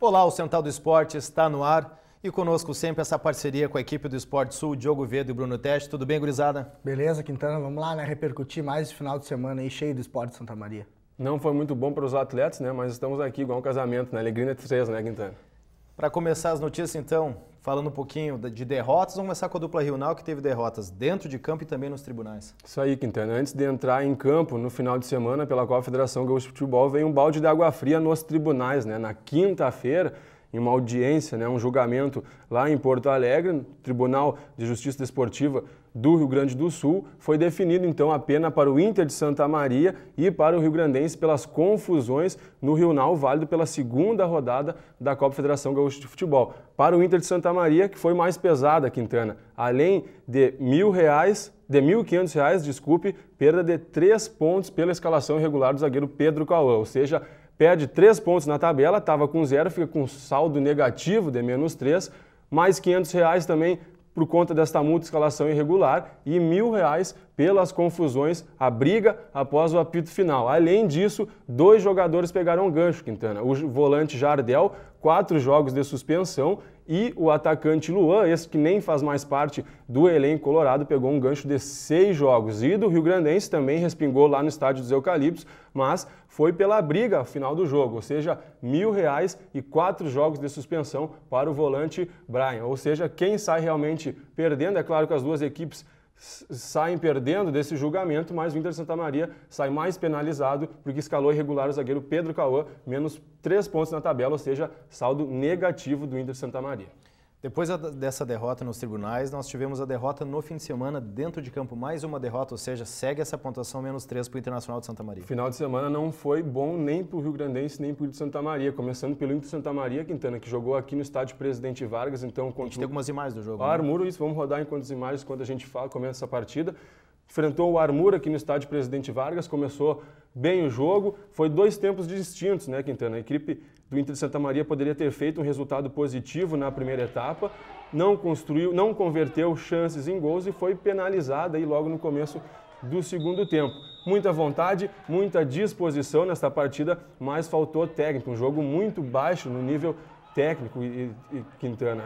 Olá, o Central do Esporte está no ar e conosco sempre essa parceria com a equipe do Esporte Sul, Diogo Vedo e Bruno Teste. Tudo bem, gurizada? Beleza, Quintana, vamos lá, né? Repercutir mais esse final de semana aí cheio do Esporte de Santa Maria. Não foi muito bom para os atletas, né? Mas estamos aqui igual um casamento, né? Alegria entre três, né, Quintana? Para começar as notícias, então, falando um pouquinho de derrotas, vamos começar com a dupla Rional, que teve derrotas dentro de campo e também nos tribunais. Isso aí, Quintana. Antes de entrar em campo no final de semana, pela qual a Federação Gaúcha de Futebol veio um balde de água fria nos tribunais, né? Na quinta-feira, em uma audiência, né, um julgamento lá em Porto Alegre, no Tribunal de Justiça Desportiva do Rio Grande do Sul, foi definido então a pena para o Inter de Santa Maria e para o Rio Grandense pelas confusões no Rional, válido pela segunda rodada da Copa Federação Gaúcha de Futebol. Para o Inter de Santa Maria, que foi mais pesada, Quintana, além de R$1.500, desculpe, perda de 3 pontos pela escalação irregular do zagueiro Pedro Cauã, ou seja, perde 3 pontos na tabela, estava com 0, fica com saldo negativo de -3, mais R$500 também por conta desta multa escalação irregular e R$1.000 pelas confusões, a briga após o apito final. Além disso, 2 jogadores pegaram gancho, Quintana. O volante Jardel, 4 jogos de suspensão, e o atacante Luan, esse que nem faz mais parte do elenco colorado, pegou um gancho de 6 jogos. E do Rio Grandense também respingou lá no estádio dos Eucaliptos, mas foi pela briga ao final do jogo, ou seja, R$1.000 e 4 jogos de suspensão para o volante Brian. Ou seja, quem sai realmente perdendo, é claro que as duas equipes saem perdendo desse julgamento, mas o Inter de Santa Maria sai mais penalizado porque escalou irregular o zagueiro Pedro Cauã, menos 3 pontos na tabela, ou seja, saldo negativo do Inter de Santa Maria. Depois dessa derrota nos tribunais, nós tivemos a derrota no fim de semana dentro de campo, mais uma derrota, ou seja, segue essa pontuação -3 para o Internacional de Santa Maria. O final de semana não foi bom nem para o Rio Grandense, nem para o Inter de Santa Maria, começando pelo Inter de Santa Maria, Quintana, que jogou aqui no estádio Presidente Vargas, então... A gente tem algumas imagens do jogo. O Armuro, isso, vamos rodar enquanto as imagens, quando a gente começa essa partida. Enfrentou o Armuro aqui no estádio Presidente Vargas, começou bem o jogo, foi 2 tempos distintos, né, Quintana? A equipe do Inter de Santa Maria poderia ter feito um resultado positivo na primeira etapa, não converteu chances em gols e foi penalizada aí logo no começo do segundo tempo. Muita vontade, muita disposição nesta partida, mas faltou técnico, um jogo muito baixo no nível técnico e Quintana.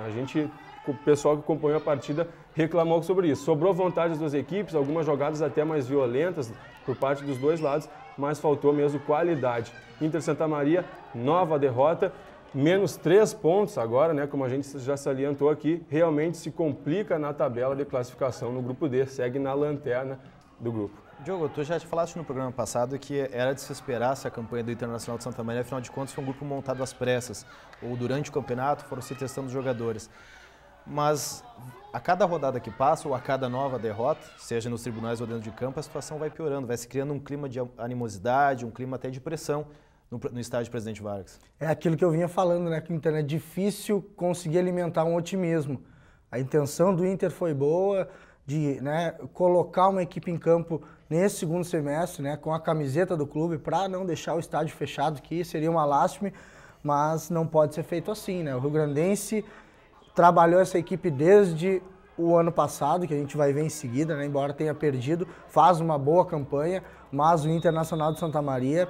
O pessoal que acompanhou a partida reclamou sobre isso. Sobrou vontade das duas equipes, algumas jogadas até mais violentas por parte dos dois lados, mas faltou mesmo qualidade. Inter Santa Maria, nova derrota, -3 pontos agora, né, como a gente já salientou aqui, realmente se complica na tabela de classificação no grupo D, segue na lanterna do grupo. Diogo, tu já te falaste no programa passado que era de se esperar se a campanha do Internacional de Santa Maria, afinal de contas foi um grupo montado às pressas, ou durante o campeonato foram se testando os jogadores. Mas a cada rodada que passa, ou a cada nova derrota, seja nos tribunais ou dentro de campo, a situação vai piorando, vai se criando um clima de animosidade, um clima até de pressão no estádio Presidente Vargas. É aquilo que eu vinha falando, né, Quintana? É difícil conseguir alimentar um otimismo. A intenção do Inter foi boa, de, né, colocar uma equipe em campo nesse segundo semestre, né, com a camiseta do clube, para não deixar o estádio fechado, que seria uma lástima, mas não pode ser feito assim, né? O Rio Grandense trabalhou essa equipe desde o ano passado, que a gente vai ver em seguida, né? Embora tenha perdido, faz uma boa campanha, mas o Internacional de Santa Maria,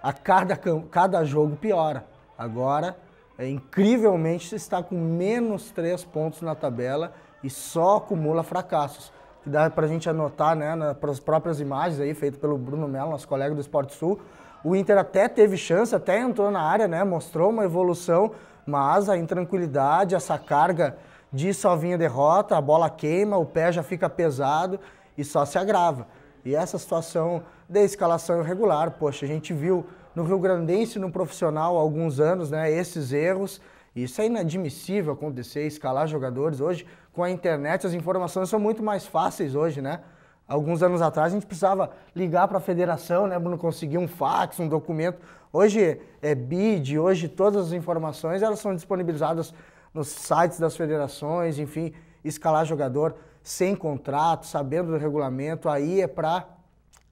a cada jogo piora. Agora, incrivelmente, está com -3 pontos na tabela e só acumula fracassos. Que dá para a gente anotar, né, nas próprias imagens aí, feitas pelo Bruno Melo, nosso colega do Esporte Sul. O Inter até teve chance, até entrou na área, né, mostrou uma evolução, mas a intranquilidade, essa carga de só vinha derrota, a bola queima, o pé já fica pesado e só se agrava. E essa situação de escalação irregular, poxa, a gente viu no Rio Grandense, no profissional há alguns anos, né, esses erros. Isso é inadmissível acontecer, escalar jogadores. Hoje, com a internet, as informações são muito mais fáceis hoje, né? Alguns anos atrás a gente precisava ligar para a federação, né, para conseguir um fax, um documento. Hoje é BID, hoje todas as informações elas são disponibilizadas nos sites das federações, enfim, escalar jogador sem contrato, sabendo do regulamento, aí é para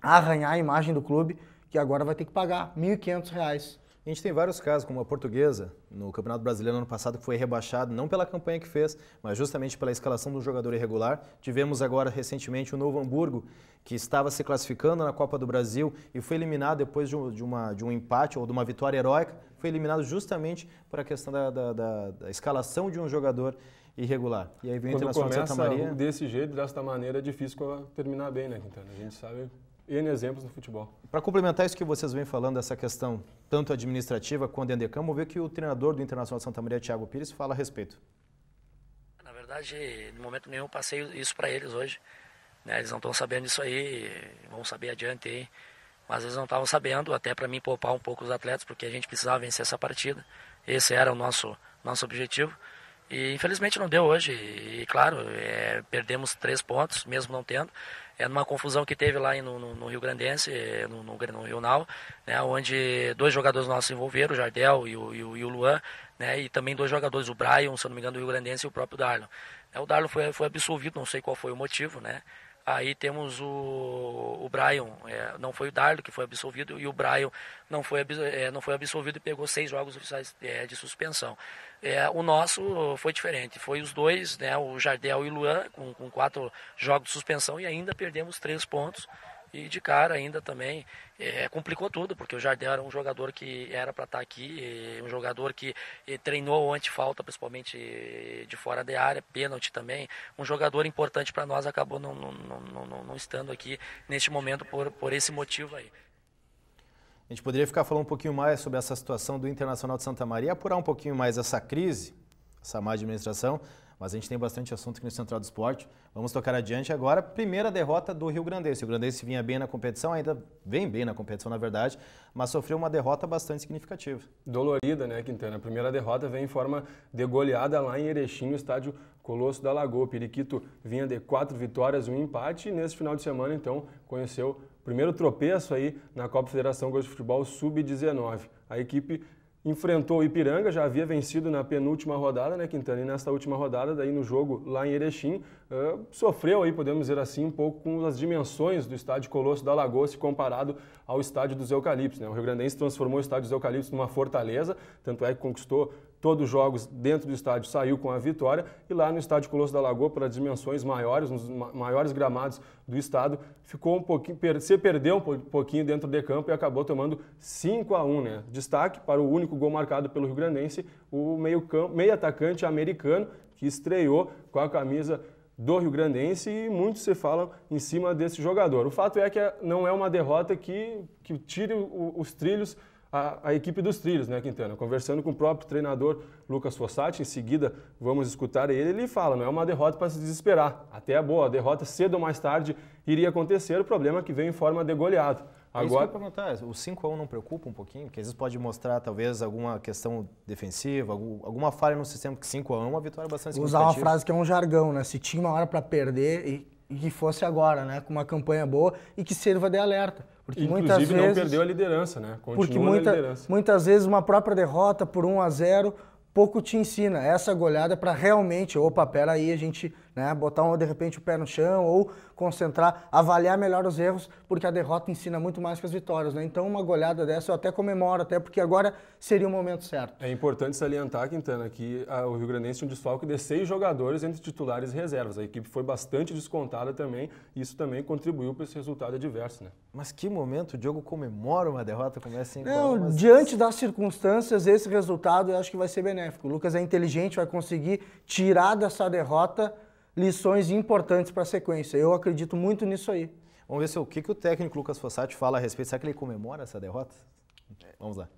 arranhar a imagem do clube, que agora vai ter que pagar R$1.500. A gente tem vários casos, como a Portuguesa, no Campeonato Brasileiro ano passado, que foi rebaixado, não pela campanha que fez, mas justamente pela escalação do jogador irregular. Tivemos agora, recentemente, o Novo Hamburgo, que estava se classificando na Copa do Brasil e foi eliminado depois de um empate ou de uma vitória heróica, foi eliminado justamente por a questão da escalação de um jogador irregular. E aí vem o Internacional de Santa Maria. Desse jeito, dessa maneira, é difícil terminar bem, né, Quintana? A gente sabe N exemplos no futebol. Para complementar isso que vocês vêm falando, dessa questão tanto administrativa quanto dentro de campo, vamos ver que o treinador do Internacional de Santa Maria, Thiago Pires, fala a respeito. Na verdade, em momento nenhum passei isso para eles hoje. Né? Eles não estão sabendo disso aí, vão saber adiante aí. Mas eles não estavam sabendo, até para mim poupar um pouco os atletas, porque a gente precisava vencer essa partida. Esse era o nosso objetivo. E infelizmente não deu hoje. E claro, perdemos 3 pontos, mesmo não tendo. Numa confusão que teve lá no Rio Grandense, no Rio Nau, né, onde 2 jogadores nossos se envolveram, o Jardel e o Luan, né, e também 2 jogadores, o Brian, se eu não me engano, do Rio Grandense, e o próprio Darlon. O Darlon foi absolvido, não sei qual foi o motivo, né? Aí temos o Brian, não foi o Darlon que foi absolvido, e o Brian não foi absolvido e pegou 6 jogos oficiais de suspensão. O nosso foi diferente, foi os 2, né, o Jardel e o Luan, com 4 jogos de suspensão, e ainda perdemos 3 pontos. E de cara ainda também complicou tudo, porque o Jardel era um jogador que era para estar aqui, um jogador que treinou anti-falta, principalmente de fora da área, pênalti também. Um jogador importante para nós acabou não estando aqui neste momento por esse motivo aí. A gente poderia ficar falando um pouquinho mais sobre essa situação do Internacional de Santa Maria, apurar um pouquinho mais essa crise, essa má administração, mas a gente tem bastante assunto aqui no Central do Esporte. Vamos tocar adiante agora. Primeira derrota do Rio Grandense. O Rio Grandense vinha bem na competição, ainda vem bem na competição, na verdade, mas sofreu uma derrota bastante significativa. Dolorida, né, Quintana? A primeira derrota vem em forma de goleada lá em Erechim, no estádio Colosso da Lagoa. O Periquito vinha de 4 vitórias e 1 empate, e nesse final de semana, então, conheceu o primeiro tropeço aí na Copa Federação Goiás de Futebol Sub-19. A equipe enfrentou o Ipiranga, já havia vencido na penúltima rodada, né, Quintana? E nesta última rodada, daí no jogo lá em Erechim, sofreu aí, podemos dizer assim, um pouco com as dimensões do estádio Colosso da Lagoa, se comparado ao estádio dos Eucaliptos, né? O Rio Grandense transformou o estádio dos Eucaliptos numa fortaleza, tanto é que conquistou todos os jogos dentro do estádio, saiu com a vitória, e lá no estádio Colosso da Lagoa, para dimensões maiores, nos maiores gramados do estado, ficou um pouquinho, se perdeu um pouquinho dentro de campo e acabou tomando 5-1, né? Destaque para o único gol marcado pelo Rio Grandense, o meio atacante americano, que estreou com a camisa do Rio Grandense, e muito se fala em cima desse jogador. O fato é que não é uma derrota que tire os trilhos, a equipe dos trilhos, né, Quintana? Conversando com o próprio treinador Lucas Fossati, em seguida vamos escutar ele fala, não é uma derrota para se desesperar. Até é boa, a derrota cedo ou mais tarde iria acontecer, o problema é que vem em forma de goleado. Agora, isso que eu ia perguntar, o 5-1 não preocupa um pouquinho? Porque às vezes pode mostrar talvez alguma questão defensiva, alguma falha no sistema, que 5-1 é uma vitória bastante significativa. Usar uma frase que é um jargão, né? Se tinha uma hora para perder e que fosse agora, né? Com uma campanha boa e que sirva de alerta. Porque inclusive muitas vezes, não perdeu a liderança, né? Continua porque na liderança. Muitas vezes uma própria derrota por 1-0 pouco te ensina. Essa goleada para realmente, opa, peraí, a gente, né, botar de repente o pé no chão ou concentrar, avaliar melhor os erros, porque a derrota ensina muito mais que as vitórias, né? Então uma goleada dessa eu até comemoro, até porque agora seria o momento certo. É importante salientar, Quintana, que o Rio Grandense tinha um desfalque de 6 jogadores entre titulares e reservas. A equipe foi bastante descontada também, e isso também contribuiu para esse resultado adverso, né? Mas que momento o Diogo comemora uma derrota como essa? Não, diante das circunstâncias, esse resultado eu acho que vai ser benéfico. O Lucas é inteligente, vai conseguir tirar dessa derrota lições importantes para a sequência. Eu acredito muito nisso aí. Vamos ver o que o técnico Lucas Fossati fala a respeito. Será que ele comemora essa derrota? Vamos lá.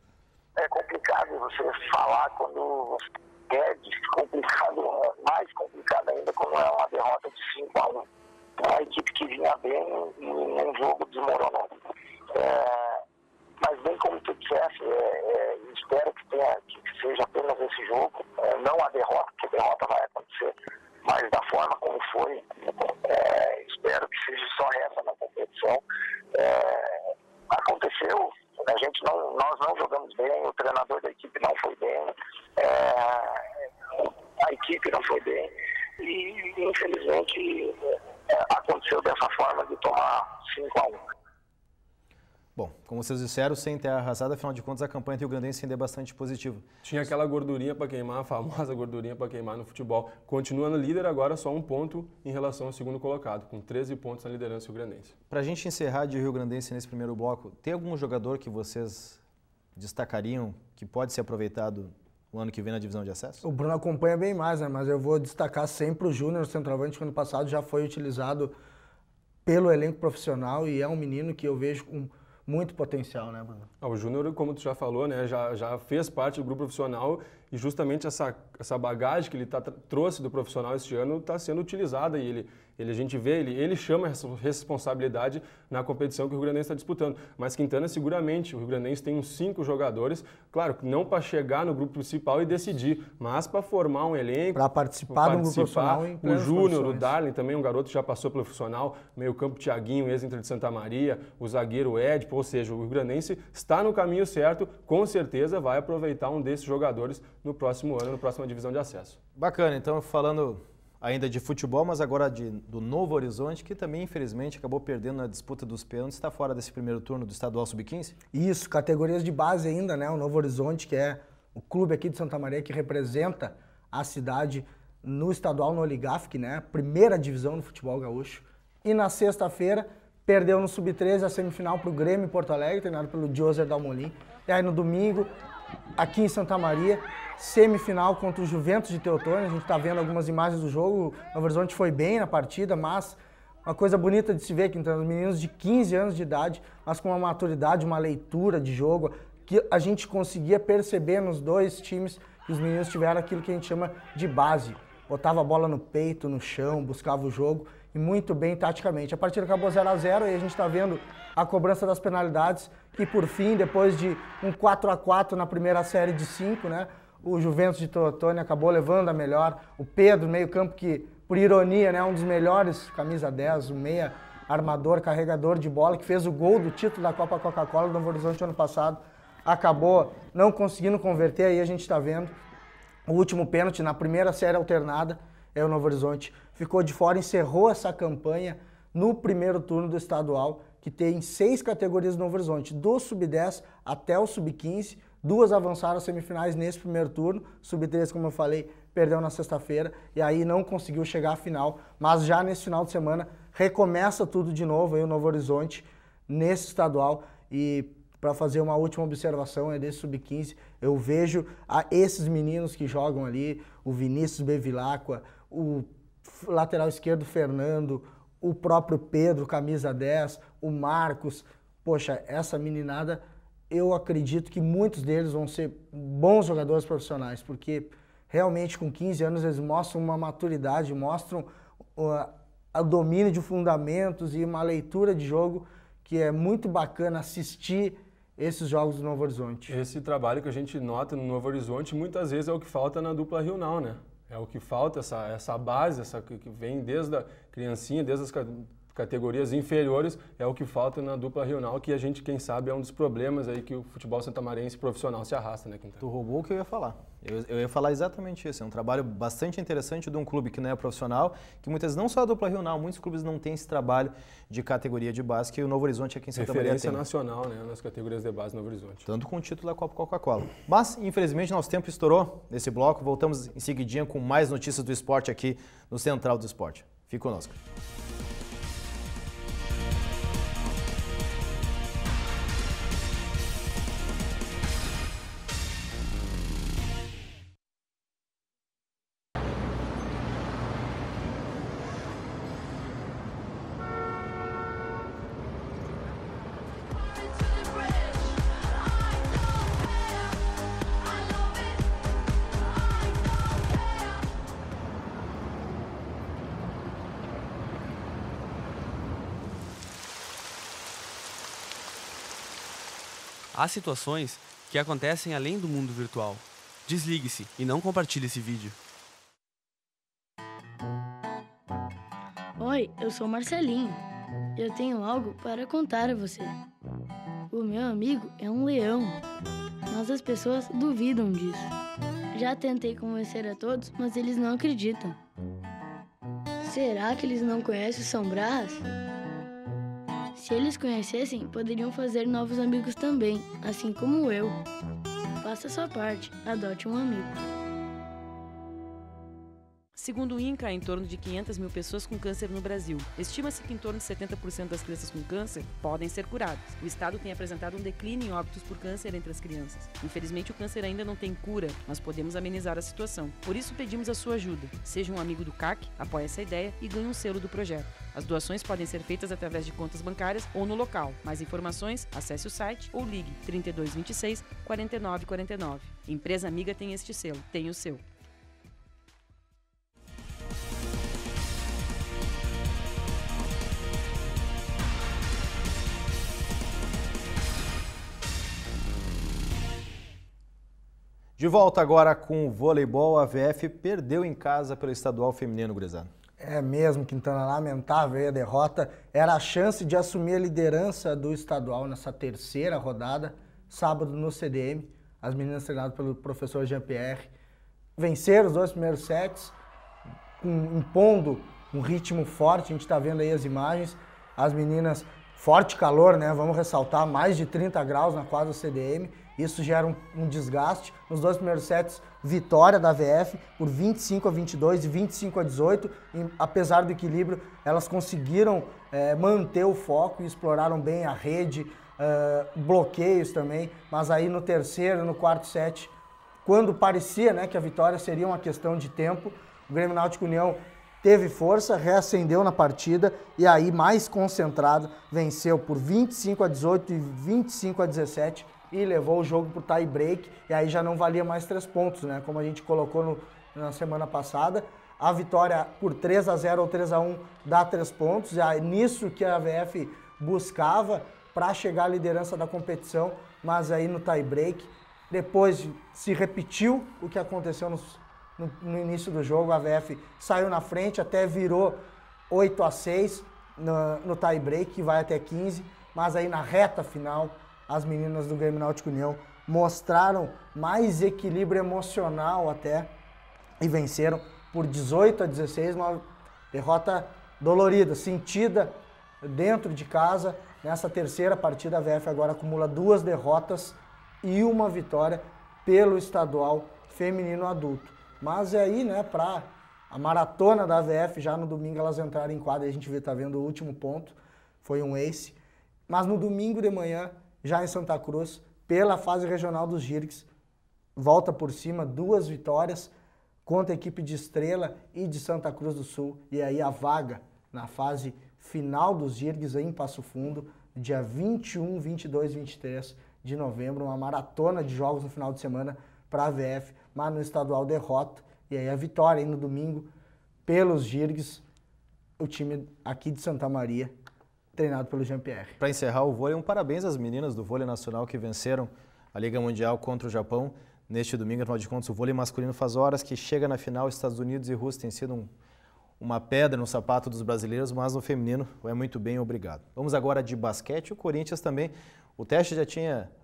É complicado você falar quando você perde, complicado, mais complicado ainda quando é uma derrota de 5-1. Uma equipe que vinha bem e um jogo desmoronou. Mas bem como tu disseste, espero que seja apenas esse jogo, não a derrota, porque a derrota vai acontecer, mas da forma como foi, espero que seja só essa na competição. Aconteceu, nós não jogamos bem, o treinador da equipe não foi bem, a equipe não foi bem, e infelizmente aconteceu dessa forma de tomar 5-1. Bom, como vocês disseram, sem terra arrasada, afinal de contas a campanha do Rio Grandense ainda é bastante positiva. Tinha aquela gordurinha para queimar, a famosa gordurinha para queimar no futebol. Continua no líder agora, só 1 ponto em relação ao segundo colocado, com 13 pontos na liderança do Rio Grandense. Para a gente encerrar de Rio Grandense nesse primeiro bloco, tem algum jogador que vocês destacariam que pode ser aproveitado o ano que vem na divisão de acesso? O Bruno acompanha bem mais, né? Mas eu vou destacar sempre o Júnior, o centroavante, que ano passado já foi utilizado pelo elenco profissional e é um menino que eu vejo com muito potencial, né, Bruno? O Júnior, como tu já falou, né, já fez parte do grupo profissional e justamente essa bagagem que ele trouxe do profissional este ano está sendo utilizada e a gente vê, ele chama essa responsabilidade na competição que o Rio Grandense está disputando. Mas Quintana, seguramente, o Rio Grandense tem uns 5 jogadores, claro, não para chegar no grupo principal e decidir, mas para formar um elenco. Para participar do grupo profissional. O Júnior, o Darlin também, um garoto que já passou pelo profissional, meio campo Thiaguinho, ex-Inter de Santa Maria, o zagueiro Ed, ou seja, o Rio Grandense está no caminho certo, com certeza vai aproveitar um desses jogadores no próximo ano, na próxima divisão de acesso. Bacana, então falando ainda de futebol, mas agora do Novo Horizonte, que também, infelizmente, acabou perdendo na disputa dos pênaltis, está fora desse primeiro turno do Estadual Sub-15? Isso, categorias de base ainda, né? O Novo Horizonte, que é o clube aqui de Santa Maria que representa a cidade no estadual, no Oligafc, né? Primeira divisão do futebol gaúcho. E na sexta-feira, perdeu no Sub-13 a semifinal para o Grêmio Porto Alegre, treinado pelo Joser Dalmolin. E aí no domingo, aqui em Santa Maria, semifinal contra o Juventus de Teotônio. A gente está vendo algumas imagens do jogo. O Novo Horizonte foi bem na partida, mas uma coisa bonita de se ver que então, os meninos de 15 anos de idade, mas com uma maturidade, uma leitura de jogo, que a gente conseguia perceber nos dois times que os meninos tiveram aquilo que a gente chama de base. Botava a bola no peito, no chão, buscava o jogo e muito bem taticamente. A partida acabou 0-0 e a gente está vendo a cobrança das penalidades que, por fim, depois de um 4-4 na primeira série de 5, né? O Juventus de Teotônio acabou levando a melhor. O Pedro, meio campo que, por ironia, né, um dos melhores, camisa 10, o meia armador, carregador de bola, que fez o gol do título da Copa Coca-Cola do Novo Horizonte ano passado, acabou não conseguindo converter. Aí a gente está vendo o último pênalti na primeira série alternada, o Novo Horizonte ficou de fora, encerrou essa campanha no primeiro turno do estadual, que tem 6 categorias do Novo Horizonte, do Sub-10 até o Sub-15, 2 avançaram às semifinais nesse primeiro turno, Sub-13, como eu falei, perdeu na sexta-feira e aí não conseguiu chegar à final, mas já nesse final de semana recomeça tudo de novo aí o Novo Horizonte nesse estadual. E para fazer uma última observação desse Sub-15, eu vejo esses meninos que jogam ali, o Vinícius Bevilacqua, o lateral esquerdo Fernando, o próprio Pedro, camisa 10, o Marcos. Poxa, essa meninada, eu acredito que muitos deles vão ser bons jogadores profissionais, porque realmente com 15 anos eles mostram uma maturidade, mostram o domínio de fundamentos e uma leitura de jogo que é muito bacana assistir esses jogos do Novo Horizonte. Esse trabalho que a gente nota no Novo Horizonte muitas vezes é o que falta na dupla Rio-Nau, né? É o que falta, essa base, que vem desde a criancinha, desde as categorias inferiores, é o que falta na dupla Rio-Nau, que a gente, quem sabe, é um dos problemas aí que o futebol santamarense profissional se arrasta, né, Quintana? Tu roubou o que eu ia falar. Eu ia falar exatamente isso. É um trabalho bastante interessante de um clube que não é profissional, que muitas vezes, não só a dupla Rio-Nau, muitos clubes não têm esse trabalho de categoria de base, que o Novo Horizonte aqui em Santa Maria tem. Referência nacional, né, nas categorias de base do Novo Horizonte. Tanto com o título da Copa Coca-Cola. Mas, infelizmente, nosso tempo estourou nesse bloco. Voltamos em seguidinha com mais notícias do esporte aqui no Central do Esporte. Fique conosco. Há situações que acontecem além do mundo virtual. Desligue-se e não compartilhe esse vídeo. Oi, eu sou Marcelinho. Eu tenho algo para contar a você. O meu amigo é um leão, mas as pessoas duvidam disso. Já tentei convencer a todos, mas eles não acreditam. Será que eles não conhecem o São Brás? Se eles conhecessem, poderiam fazer novos amigos também, assim como eu. Faça a sua parte, adote um amigo. Segundo o INCA, há em torno de 500 mil pessoas com câncer no Brasil. Estima-se que em torno de 70% das crianças com câncer podem ser curadas. O estado tem apresentado um declínio em óbitos por câncer entre as crianças. Infelizmente, o câncer ainda não tem cura, mas podemos amenizar a situação. Por isso, pedimos a sua ajuda. Seja um amigo do CAC, apoie essa ideia e ganhe um selo do projeto. As doações podem ser feitas através de contas bancárias ou no local. Mais informações, acesse o site ou ligue 3226 4949. Empresa amiga tem este selo, tem o seu. De volta agora com o voleibol, a VF perdeu em casa pelo estadual feminino, gurizada. É mesmo, Quintana, lamentável aí a derrota. Era a chance de assumir a liderança do estadual nessa terceira rodada, sábado no CDM. As meninas treinadas pelo professor Jean-Pierre venceram os 2 primeiros sets, impondo um ritmo forte. A gente está vendo aí as imagens. As meninas, forte calor, né? Vamos ressaltar, mais de 30 graus na quadra do CDM. Isso gera um desgaste. Nos 2 primeiros sets, vitória da VF por 25-22 e 25-18. E, apesar do equilíbrio, elas conseguiram manter o foco e exploraram bem a rede, bloqueios também. Mas aí no terceiro e no quarto set, quando parecia, né, que a vitória seria uma questão de tempo, o Grêmio Náutico União teve força, reacendeu na partida e aí, mais concentrado, venceu por 25-18 e 25-17. E levou o jogo para o tie break, e aí já não valia mais 3 pontos, né? Como a gente colocou na semana passada. A vitória por 3-0 ou 3-1 dá 3 pontos, e é nisso que a VF buscava para chegar à liderança da competição, mas aí no tie break, depois se repetiu o que aconteceu no início do jogo. A VF saiu na frente, até virou 8-6 no tie break, que vai até 15, mas aí na reta final, as meninas do Grêmio Náutico União mostraram mais equilíbrio emocional até e venceram por 18-16, uma derrota dolorida, sentida dentro de casa. Nessa terceira partida, a VF agora acumula 2 derrotas e 1 vitória pelo estadual feminino adulto. Mas é aí, né, para a maratona da VF, já no domingo elas entraram em quadra, e a gente tá vendo o último ponto, foi um ace. Mas no domingo de manhã, já em Santa Cruz, pela fase regional dos Jirgues, volta por cima, 2 vitórias contra a equipe de Estrela e de Santa Cruz do Sul. E aí a vaga na fase final dos Jirgues em Passo Fundo, dia 21, 22 e 23 de novembro, uma maratona de jogos no final de semana para a VF, mas no estadual derrota. E aí a vitória aí no domingo pelos Jirgues, o time aqui de Santa Maria, treinado pelo Jean-Pierre. Para encerrar o vôlei, um parabéns às meninas do vôlei nacional que venceram a Liga Mundial contra o Japão neste domingo. Afinal de contas, o vôlei masculino faz horas que chega na final. Estados Unidos e Rússia tem sido uma pedra no sapato dos brasileiros, mas no feminino vai muito bem, obrigado. Vamos agora de basquete. O Corinthians também, o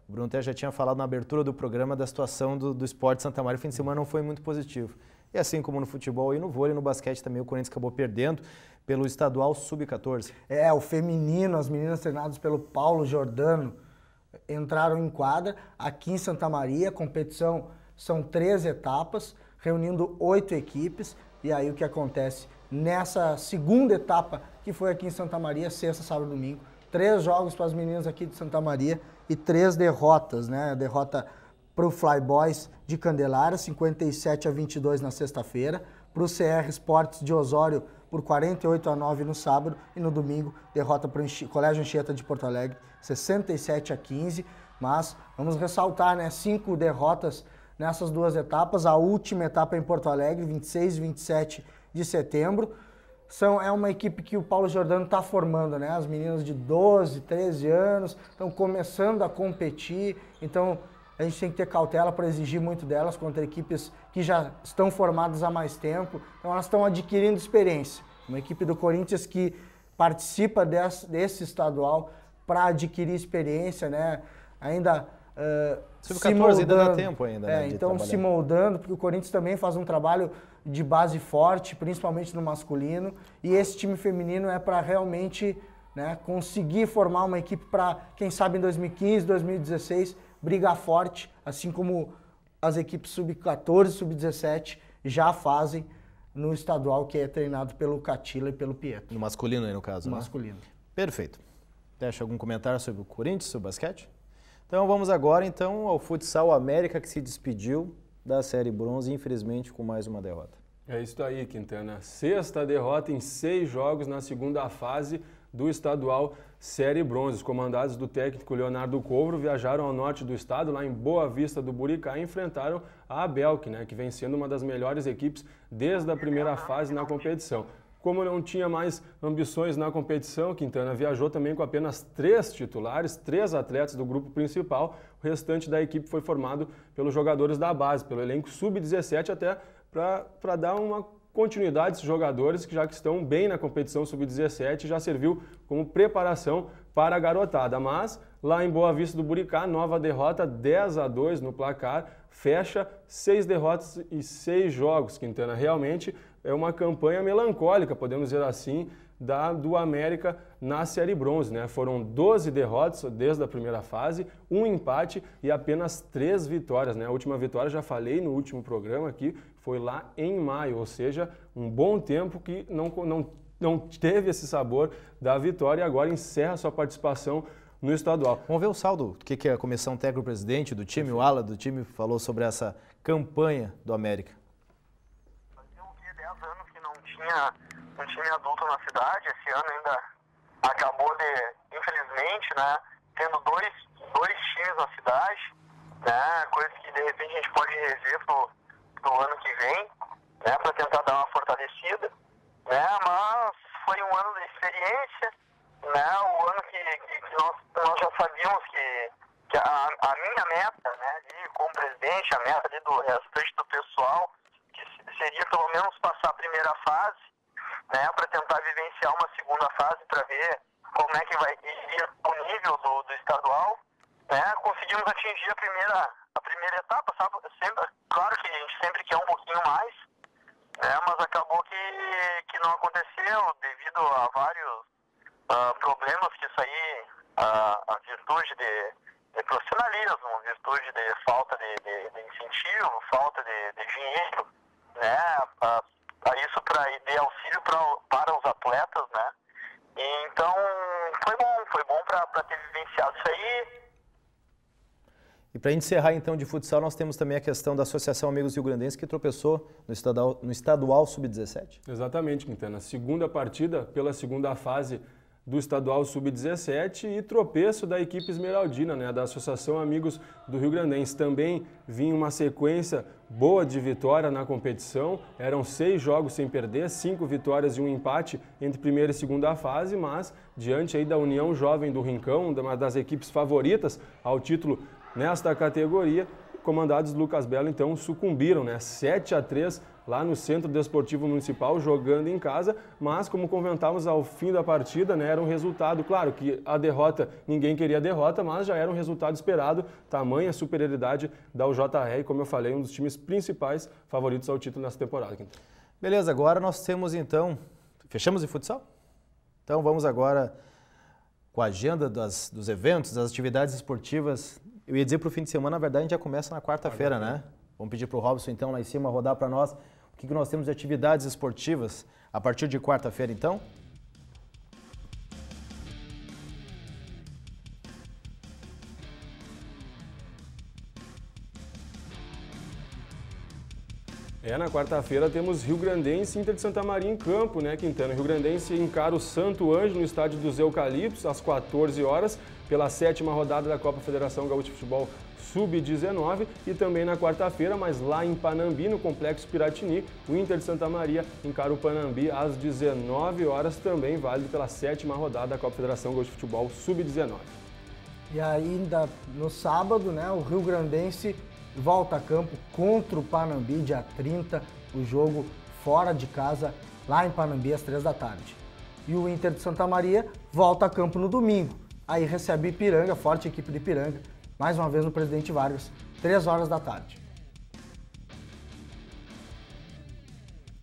Bruno Teste já tinha falado na abertura do programa da situação do esporte Santa Maria. O fim de semana não foi muito positivo. E assim como no futebol e no vôlei, no basquete também o Corinthians acabou perdendo pelo estadual sub-14. O feminino, as meninas treinadas pelo Paulo Giordano entraram em quadra aqui em Santa Maria. A competição são 3 etapas, reunindo 8 equipes. E aí o que acontece? Nessa segunda etapa, que foi aqui em Santa Maria, sexta, sábado e domingo, 3 jogos para as meninas aqui de Santa Maria e 3 derrotas, né? A derrota para o Fly Boys de Candelária, 57-22 na sexta-feira, para o CR Esportes de Osório por 48-9 no sábado, e no domingo derrota para o Colégio Anchieta de Porto Alegre, 67-15, mas vamos ressaltar, né, 5 derrotas nessas 2 etapas. A última etapa em Porto Alegre, 26 e 27 de setembro. É uma equipe que o Paulo Giordano está formando, né? As meninas de 12, 13 anos estão começando a competir, então a gente tem que ter cautela para exigir muito delas contra equipes que já estão formadas há mais tempo. Então elas estão adquirindo experiência. Uma equipe do Corinthians que participa desse estadual para adquirir experiência, né? Ainda se moldando, ainda dá tempo ainda, né, então se moldando, porque o Corinthians também faz um trabalho de base forte, principalmente no masculino, e esse time feminino é para realmente, né, conseguir formar uma equipe para, quem sabe em 2015, 2016, brigar forte, assim como as equipes sub-14, sub-17 já fazem no estadual, que é treinado pelo Catila e pelo Pietro. No masculino aí, no caso, No né? masculino. Perfeito. Deixa algum comentário sobre o Corinthians, sobre o basquete? Então vamos agora então ao futsal América, que se despediu da Série Bronze, infelizmente com mais uma derrota. É isso aí, Quintana. 6ª derrota em 6 jogos na segunda fase do estadual Série Bronze. Os comandados do técnico Leonardo Covro viajaram ao norte do estado, lá em Boa Vista do Buricá, e enfrentaram a Abelk, né, que vem sendo uma das melhores equipes desde a primeira fase na competição. Como não tinha mais ambições na competição, Quintana viajou também com apenas 3 titulares, 3 atletas do grupo principal. O restante da equipe foi formado pelos jogadores da base, pelo elenco sub-17, até para dar uma continuidade a esses jogadores que já que estão bem na competição sub-17, já serviu como preparação para a garotada. Mas lá em Boa Vista do Buricá, nova derrota, 10-2 no placar, fecha 6 derrotas e 6 jogos, Quintana. Realmente é uma campanha melancólica, podemos dizer assim, do América na Série Bronze, né? Foram 12 derrotas desde a primeira fase, 1 empate e apenas 3 vitórias, né? A última vitória, já falei no último programa aqui, foi lá em maio, ou seja, um bom tempo que não teve esse sabor da vitória e agora encerra sua participação no estadual. Vamos ver o saldo, o que a comissão técnico-presidente do time, o ala do time, falou sobre essa campanha do América. Fazia 10 anos que não tinha um time adulto na cidade. Esse ano ainda acabou de, infelizmente, né, tendo dois times na cidade, né, coisa que de repente a gente pode rever pro ano que vem, né, para tentar dar uma fortalecida, né, mas foi um ano de experiência, né, o ano que nós já sabíamos que a minha meta, né, como presidente, a meta do restante do pessoal, que seria pelo menos passar a primeira fase, né, para tentar vivenciar uma segunda fase para ver como é que vai ir o nível do estadual, né? Conseguimos atingir a primeira etapa, sabe? Sempre, claro que a gente sempre quer um pouquinho mais, né, mas acabou que não aconteceu devido a vários problemas que isso aí, a virtude de profissionalismo, virtude de falta de incentivo, falta de dinheiro, né? Isso de auxílio para os atletas, né? E então foi bom para ter vivenciado isso aí. E para encerrar então de futsal, nós temos também a questão da Associação Amigos Rio-Grandense, que tropeçou no estadual sub-17. Exatamente, Quintana. Segunda partida pela segunda fase do estadual sub-17 e tropeço da equipe esmeraldina, né, da Associação Amigos do Rio Grandense. Também vinha uma sequência boa de vitória na competição, eram 6 jogos sem perder, 5 vitórias e 1 empate entre primeira e segunda fase, mas diante aí da União Jovem do Rincão, uma das equipes favoritas ao título nesta categoria, comandados Lucas Belo, então sucumbiram, né, 7-3 lá no Centro Desportivo Municipal, jogando em casa, mas como comentávamos ao fim da partida, né, era um resultado, claro que a derrota, ninguém queria a derrota, mas já era um resultado esperado, tamanha superioridade da UJR, e como eu falei, um dos times principais favoritos ao título nessa temporada. Beleza, agora nós temos então, fechamos de futsal? Então vamos agora com a agenda dos eventos, das atividades esportivas. Eu ia dizer para o fim de semana, na verdade a gente já começa na quarta-feira, né? Vamos pedir para o Robson então lá em cima rodar para nós o que nós temos de atividades esportivas a partir de quarta-feira então. Na quarta-feira temos Rio Grandense e Inter de Santa Maria em campo, né, Quintana? Rio Grandense encara o Santo Ângelo no estádio dos Eucaliptos às 14 horas pela 7ª rodada da Copa Federação Gaúcha de Futebol Sub-19 e também na quarta-feira, mas lá em Panambi, no Complexo Piratini, o Inter de Santa Maria encara o Panambi às 19 horas, também válido pela 7ª rodada da Copa Federação Gaúcha de Futebol Sub-19. E ainda no sábado, né, o Rio Grandense volta a campo contra o Panambi, dia 30, o jogo fora de casa, lá em Panambi, às 3 da tarde. E o Inter de Santa Maria volta a campo no domingo, aí recebe Ipiranga, forte equipe de Ipiranga, mais uma vez no Presidente Vargas, 3 horas da tarde.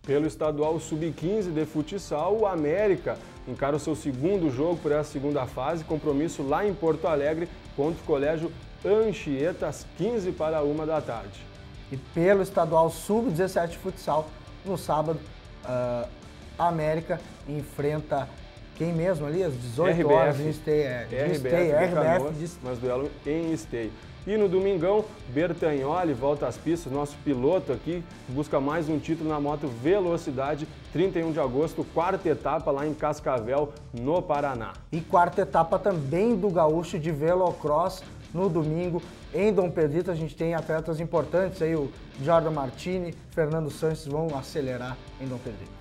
Pelo estadual sub-15 de futsal, o América encara o seu segundo jogo por essa segunda fase, compromisso lá em Porto Alegre contra o Colégio Anchieta, às 15 para 1 da tarde. E pelo estadual sub-17 futsal, no sábado, a América enfrenta quem mesmo ali? Às 18 horas em Esteio. RBF, mas duelo em Esteio. E no domingão, Bertagnoli volta às pistas, nosso piloto aqui, busca mais um título na moto Velocidade, 31 de agosto, quarta etapa lá em Cascavel, no Paraná. E quarta etapa também do Gaúcho de Velocross no domingo. Em Dom Pedrito a gente tem atletas importantes aí, o Jordan Martini, Fernando Sanches vão acelerar em Dom Pedrito.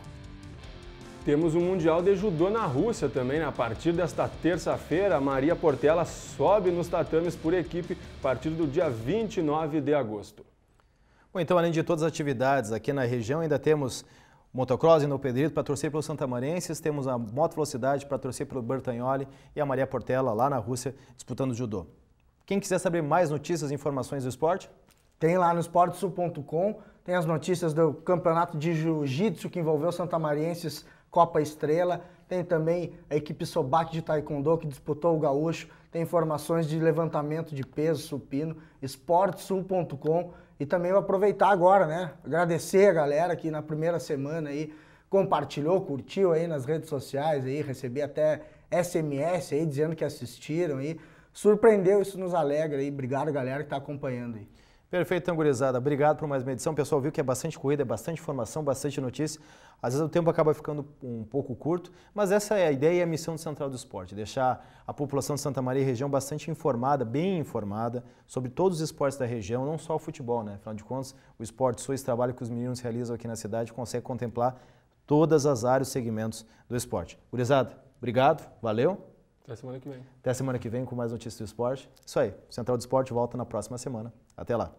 Temos o Mundial de Judô na Rússia também, né? A partir desta terça-feira, a Maria Portela sobe nos tatames por equipe a partir do dia 29 de agosto. Bom, então, além de todas as atividades aqui na região, ainda temos motocross em Dom Pedrito para torcer pelos santamarenses, temos a Moto Velocidade para torcer pelo Bertagnoli e a Maria Portela lá na Rússia disputando judô. Quem quiser saber mais notícias e informações do esporte? Tem lá no esportesul.com, tem as notícias do campeonato de jiu-jitsu que envolveu santamarenses Copa Estrela, tem também a equipe Sobaque de Taekwondo que disputou o Gaúcho, tem informações de levantamento de peso supino, esportesul.com, e também vou aproveitar agora, né, agradecer a galera que na primeira semana aí compartilhou, curtiu aí nas redes sociais aí, recebi até SMS aí dizendo que assistiram aí, surpreendeu, isso nos alegra aí, obrigado galera que está acompanhando aí. Perfeito, então, gurizada. Obrigado por mais uma edição. O pessoal viu que é bastante corrida, é bastante informação, bastante notícia. Às vezes o tempo acaba ficando um pouco curto, mas essa é a ideia e a missão do Central do Esporte, deixar a população de Santa Maria e região bastante informada, bem informada, sobre todos os esportes da região, não só o futebol, né? Afinal de contas, o Esporte Sul, esse trabalho que os meninos realizam aqui na cidade, consegue contemplar todas as áreas e segmentos do esporte. Gurizada, obrigado, valeu. Até semana que vem. Até semana que vem com mais notícias do esporte. Isso aí, o Central do Esporte volta na próxima semana. Até lá.